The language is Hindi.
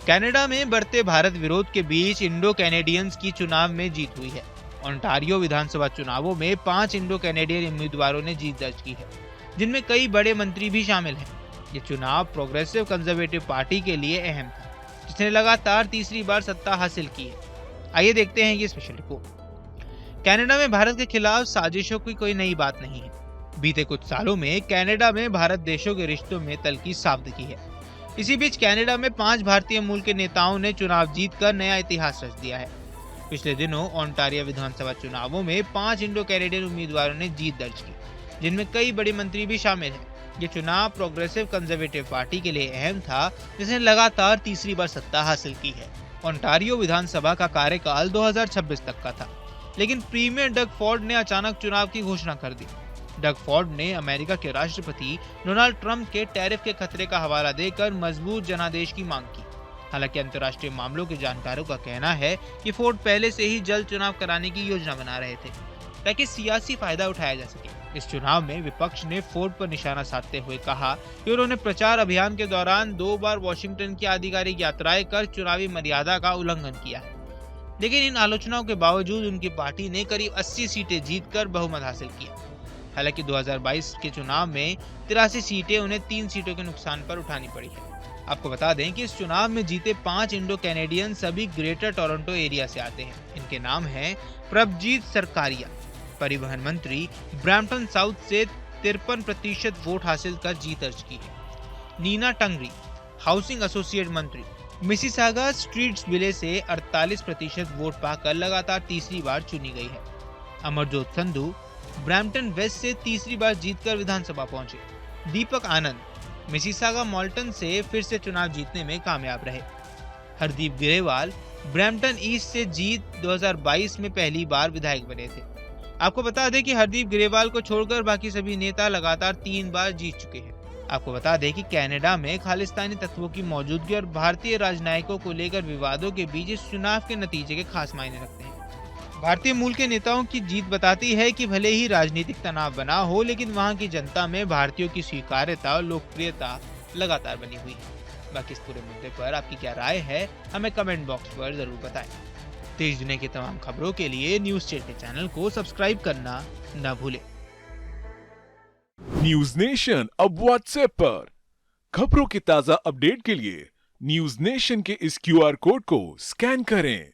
कनाडा में बढ़ते भारत विरोध के बीच इंडो कैनेडियंस की चुनाव में जीत हुई है। ओंटारियो विधानसभा चुनावों में 5 इंडो कैनेडियन उम्मीदवारों ने जीत दर्ज की है, जिनमें कई बड़े मंत्री भी शामिल हैं। ये चुनाव प्रोग्रेसिव कंजर्वेटिव पार्टी के लिए अहम था, जिसने लगातार तीसरी बार सत्ता हासिल की है। आइए देखते हैं ये स्पेशल रिपोर्ट। कनाडा में भारत के खिलाफ साजिशों की कोई नई बात नहीं है। बीते कुछ सालों में कनाडा में भारत देशों के रिश्तों में तल्खी साफ दिखी है। इसी बीच कनाडा में 5 भारतीय मूल के नेताओं ने चुनाव जीतकर नया इतिहास रच दिया है। पिछले दिनों ओंटारियो विधानसभा चुनावों में 5 इंडो कैनेडियन उम्मीदवारों ने जीत दर्ज की, जिनमें कई बड़े मंत्री भी शामिल हैं। ये चुनाव प्रोग्रेसिव कंजर्वेटिव पार्टी के लिए अहम था, जिसने लगातार तीसरी बार सत्ता हासिल की है। ओंटारियो विधानसभा का कार्यकाल 2026 तक का था, लेकिन प्रीमियर डग फोर्ड ने अचानक चुनाव की घोषणा कर दी। डग फोर्ड ने अमेरिका के राष्ट्रपति डोनाल्ड ट्रंप के टैरिफ के खतरे का हवाला देकर मजबूत जनादेश की मांग की। हालांकि अंतर्राष्ट्रीय मामलों के जानकारों का कहना है कि फोर्ड पहले से ही जल्द चुनाव कराने की योजना बना रहे थे, ताकि सियासी फायदा उठाया जा सके। इस चुनाव में विपक्ष ने फोर्ड पर निशाना साधते हुए कहा कि उन्होंने प्रचार अभियान के दौरान 2 बार वॉशिंगटन की आधिकारिक यात्राएं कर चुनावी मर्यादा का उल्लंघन किया है। लेकिन इन आलोचनाओं के बावजूद उनकी पार्टी ने करीब 80 सीटें जीतकर बहुमत हासिल किया। हालांकि 2022 के चुनाव में 83 सीटें उन्हें 3 सीटों के नुकसान पर उठानी पड़ी है। आपको बता दें कि इस चुनाव में जीते 5 इंडो कैनेडियन सभी ग्रेटर टोरंटो एरिया से आते हैं। इनके नाम हैं प्रभजीत सरकारिया, परिवहन मंत्री, ब्रैम्पटन साउथ से 53% वोट हासिल कर जीत दर्ज की है। नीना टंगरी, हाउसिंग एसोसिएट मंत्री, मिसिसागा स्ट्रीट्सविले से 48% वोट पाकर लगातार तीसरी बार चुनी गई है। अमरजोत संधू, ब्रैम्पटन वेस्ट से तीसरी बार जीतकर विधानसभा पहुंचे। दीपक आनंद, मिसिसागा मॉल्टन से फिर से चुनाव जीतने में कामयाब रहे। हरदीप ग्रेवाल, ब्रैम्पटन ईस्ट से जीत 2022 में पहली बार विधायक बने थे। आपको बता दें कि हरदीप ग्रेवाल को छोड़कर बाकी सभी नेता लगातार 3 बार जीत चुके हैं। आपको बता दें कि कनाडा में खालिस्तानी तत्वों की मौजूदगी और भारतीय राजनयिकों को लेकर विवादों के बीच इस चुनाव के नतीजे के खास मायने रखते हैं। भारतीय मूल के नेताओं की जीत बताती है कि भले ही राजनीतिक तनाव बना हो, लेकिन वहां की जनता में भारतीयों की स्वीकार्यता और लोकप्रियता लगातार बनी हुई है। बाकी इस पूरे मुद्दे पर आपकी क्या राय है, हमें कमेंट बॉक्स पर जरूर बताएं। देश दुनिया की तमाम खबरों के लिए न्यूज स्टेट के चैनल को सब्सक्राइब करना न भूलें। न्यूज नेशन अब व्हाट्सएप पर खबरों की ताजा अपडेट के लिए न्यूज नेशन के इस QR कोड को स्कैन करें।